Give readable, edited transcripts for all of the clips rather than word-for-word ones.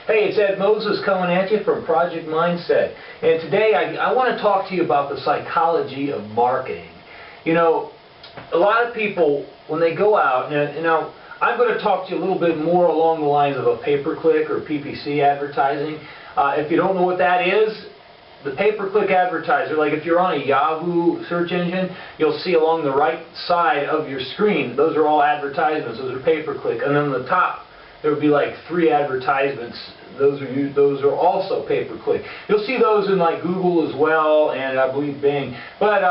Hey, it's Ed Moses coming at you from Project Mindset. And today I want to talk to you about the psychology of marketing. You know, a lot of people, when they go out, and now I'm going to talk to you a little bit more along the lines of a pay-per-click or PPC advertising. If you don't know what that is, the pay-per-click advertiser, like if you're on a Yahoo search engine, you'll see along the right side of your screen, those are all advertisements, those are pay-per-click. And then on the top, there would be like 3 advertisements. Those are also pay-per-click. You'll see those in like Google as well, and I believe Bing. But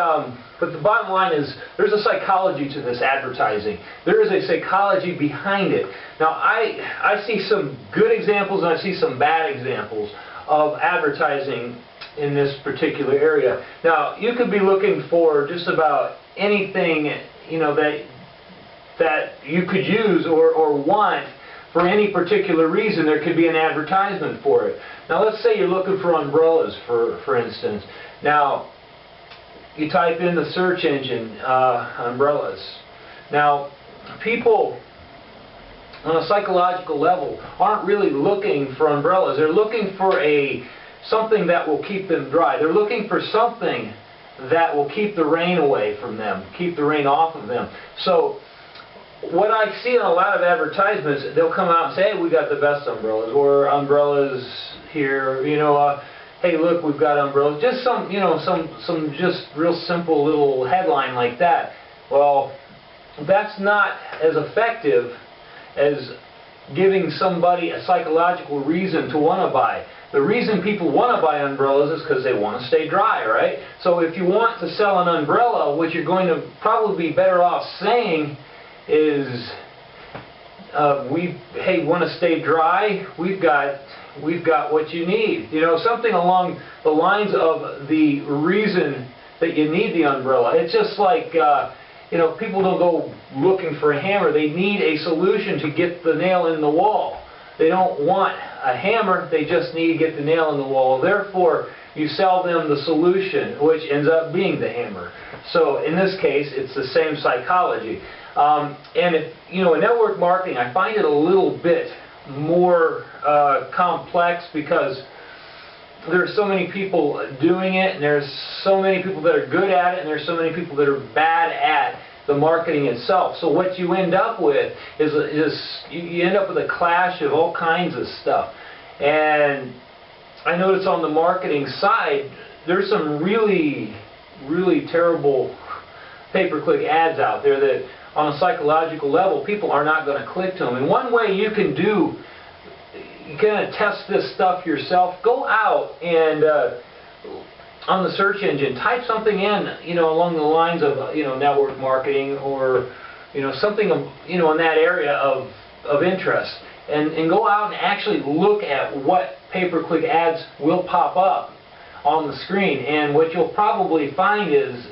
the bottom line is, there's a psychology to this advertising. There is a psychology behind it. Now, I see some good examples and I see some bad examples of advertising in this particular area. Now, you could be looking for just about anything, you know, that you could use or want for any particular reason. There could be an advertisement for it. Now, let's say you're looking for umbrellas, for instance. Now, you type in the search engine, umbrellas. Now, people on a psychological level aren't really looking for umbrellas. They're looking for something that will keep them dry. They're looking for something that will keep the rain away from them, keep the rain off of them. So what I see in a lot of advertisements, they'll come out and say, hey, we got the best umbrellas, or umbrellas here, you know, hey, look, we've got umbrellas. Just some, you know, some just real simple little headline like that. Well, that's not as effective as giving somebody a psychological reason to want to buy. The reason people want to buy umbrellas is because they want to stay dry, right? So if you want to sell an umbrella, what you're going to probably be better off saying is, hey, want to stay dry? We've got what you need. You know, something along the lines of the reason that you need the umbrella. It's just like, you know, people don't go looking for a hammer. They need a solution to get the nail in the wall. They don't want a hammer, they just need to get the nail in the wall. Therefore, you sell them the solution, which ends up being the hammer. So in this case, it's the same psychology. And you know, in network marketing, I find it a little bit more complex, because there's so many people doing it, and there's so many people that are good at it, and there's so many people that are bad at the marketing itself. So what you end up with is you end up with a clash of all kinds of stuff. And I notice on the marketing side, there's some really, really terrible pay-per-click ads out there that on a psychological level, people are not going to click to them. And one way you can kind of test this stuff yourself, go out and on the search engine, type something in, you know, along the lines of, you know, network marketing, or, you know, something, you know, in that area of interest, and go out and actually look at what pay-per-click ads will pop up on the screen. And what you'll probably find is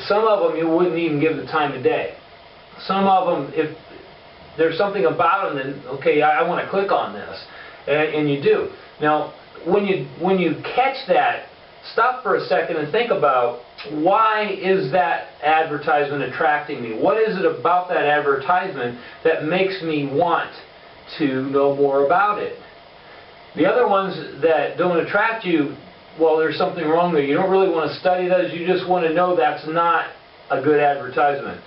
some of them you wouldn't even give the time of day. Some of them, if there's something about them, then okay, I want to click on this, and you do. Now, when you catch that, stop for a second and think about, why is that advertisement attracting me? What is it about that advertisement that makes me want to know more about it? The other ones that don't attract you, well, there's something wrong there. You don't really want to study those. You just want to know that's not a good advertisement.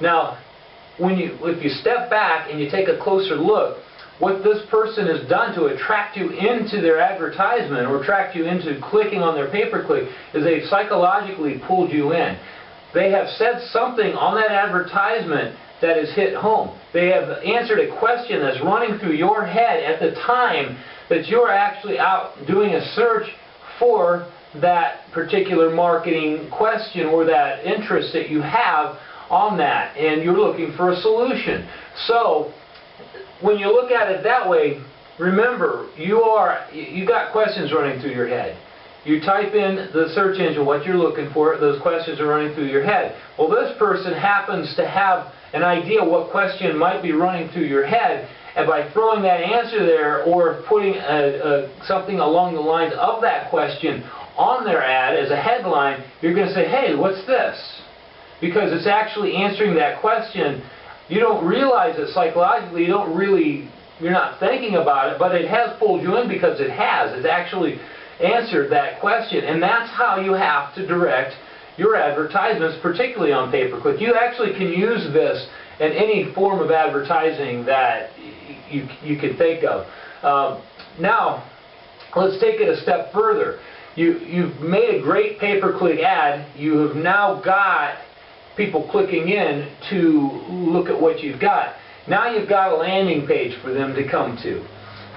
Now, if you step back and you take a closer look, what this person has done to attract you into their advertisement, or attract you into clicking on their pay-per-click, is they've psychologically pulled you in. They have said something on that advertisement that has hit home. They have answered a question that's running through your head at the time that you're actually out doing a search for that particular marketing question or that interest that you have on that, and you're looking for a solution. So when you look at it that way, remember, you got questions running through your head. You type in the search engine what you're looking for, those questions are running through your head. Well, this person happens to have an idea what question might be running through your head, and by throwing that answer there, or putting something along the lines of that question on their ad as a headline, you're going to say, hey, what's this? Because it's actually answering that question. You don't realize it psychologically, you don't really thinking about it, but it has pulled you in because it has. It's actually answered that question, and that's how you have to direct your advertisements, particularly on pay-per-click. You actually can use this in any form of advertising that you can think of. Now, let's take it a step further. You've made a great pay-per-click ad. You have now got people clicking in to look at what you've got. Now you've got a landing page for them to come to.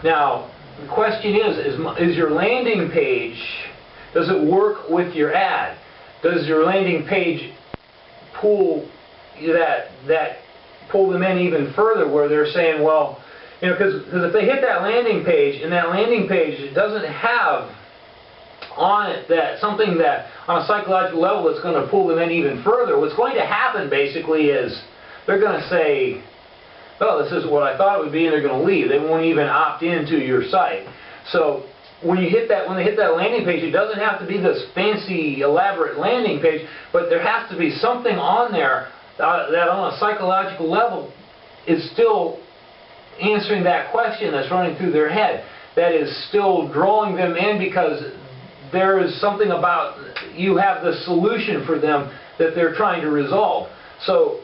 Now, the question is your landing page, does it work with your ad? Does your landing page pull them in even further, where they're saying, well, because if they hit that landing page, and that landing page doesn't have on it something that on a psychological level that's going to pull them in even further, what's going to happen basically is they're going to say, oh, this is what I thought it would be, and they're going to leave. They won't even opt into your site. So when they hit that landing page, it doesn't have to be this fancy, elaborate landing page, but there has to be something on there that on a psychological level is still answering that question that's running through their head, that is still drawing them in, because there is something about you have the solution for them that they're trying to resolve. So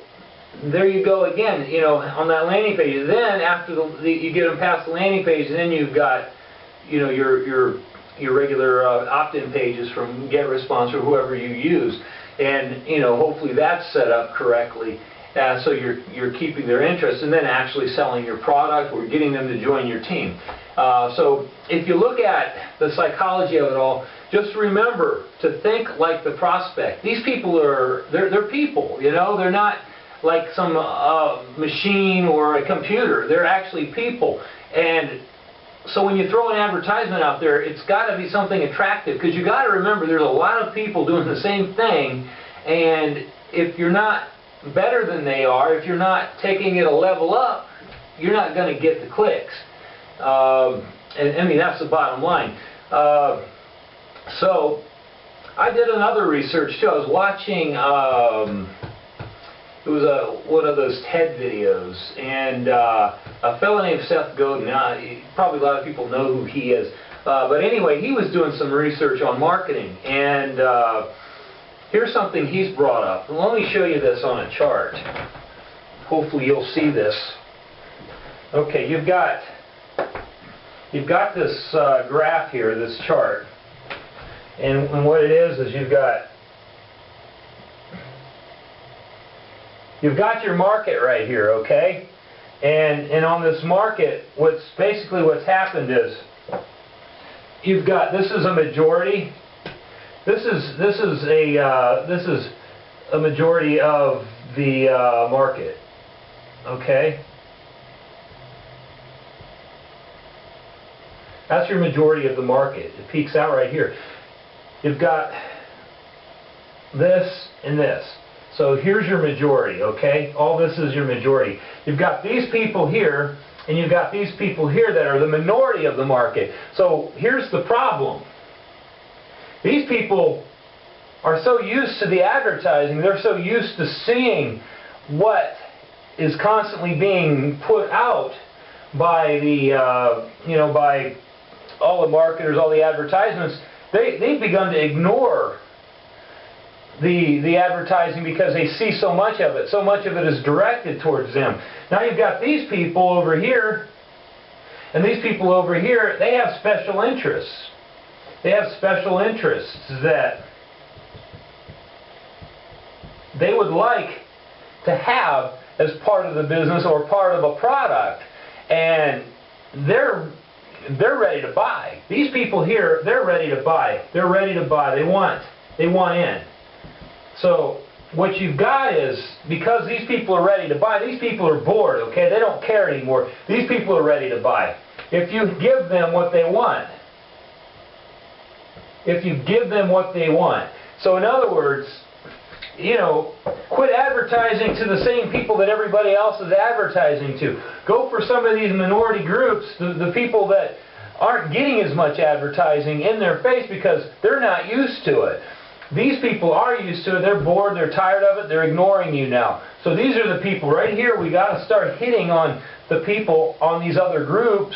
there you go again, on that landing page. Then after you get them past the landing page, then you've got your regular opt-in pages from GetResponse or whoever you use, and hopefully that's set up correctly, so you're keeping their interest, and then actually selling your product or getting them to join your team. So if you look at the psychology of it all, just remember to think like the prospect. These people they're people, they're not like some machine or a computer. They're actually people. And so when you throw an advertisement out there, it's got to be something attractive, because you got to remember there's a lot of people doing the same thing, and if you're not better than they are, if you're not taking it a level up, you're not going to get the clicks. And I mean, that's the bottom line. So I did another research too. I was watching it was one of those TED videos, and a fellow named Seth Godin. Probably a lot of people know who he is, but anyway, he was doing some research on marketing, and here's something he's brought up. Let me show you this on a chart. Hopefully you'll see this. Okay, you've got this graph here, this chart, and what it is you've got your market right here, okay? And on this market, what's happened is you've got, this is a majority. This is a majority of the market, okay? That's your majority of the market. It peaks out right here. You've got this and this. So here's your majority, okay? All this is your majority. You've got these people here, and you've got these people here that are the minority of the market. So here's the problem. These people are so used to the advertising, they're so used to seeing what is constantly being put out by the, by all the marketers, all the advertisements. They've begun to ignore the advertising because they see so much of it. So much of it is directed towards them. Now you've got these people over here, and these people over here, they have special interests. They have special interests that they would like to have as part of the business or part of a product, and they're ready to buy. These people here, they're ready to buy. They're ready to buy. They want in. So what you've got is, because these people are ready to buy, these people are bored, okay? They don't care anymore. These people are ready to buy. If you give them what they want. If you give them what they want. So in other words, quit advertising to the same people that everybody else is advertising to. Go for some of these minority groups, the people that aren't getting as much advertising in their face because they're not used to it. These people are used to it. They're bored. They're tired of it. They're ignoring you now. So these are the people right here. We got to start hitting on the people on these other groups,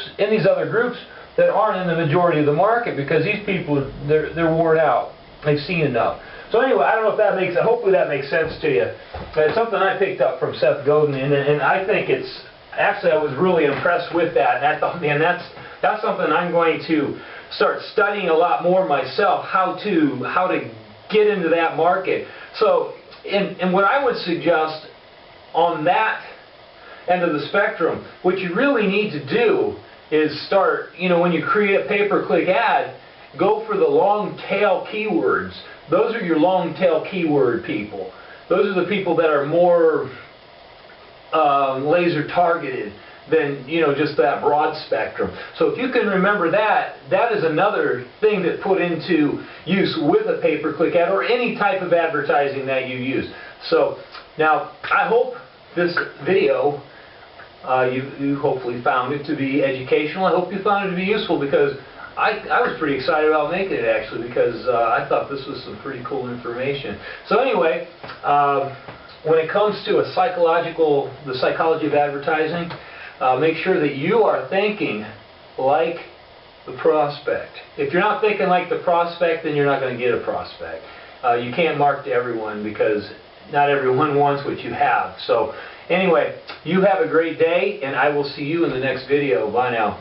that aren't in the majority of the market, because these people, they're worn out. They've seen enough. So anyway, I don't know if that makes, hopefully that makes sense to you. It's something I picked up from Seth Godin, and I think it's, actually I was really impressed with that. And I thought, man, that's something I'm going to start studying a lot more myself, how to get into that market. So, and what I would suggest on that end of the spectrum, what you really need to do is start, when you create a pay-per-click ad, go for the long tail keywords. Those are your long tail keyword people. Those are the people that are more laser targeted than just that broad spectrum. So if you can remember that, that is another thing that put into use with a pay-per-click ad or any type of advertising that you use. So now I hope this video you hopefully found it to be educational. I hope you found it to be useful, because I was pretty excited about making it, actually, because I thought this was some pretty cool information. So anyway, when it comes to the psychology of advertising, make sure that you are thinking like the prospect. If you're not thinking like the prospect, then you're not going to get a prospect. You can't market to everyone, because not everyone wants what you have. So anyway, you have a great day, and I will see you in the next video. Bye now.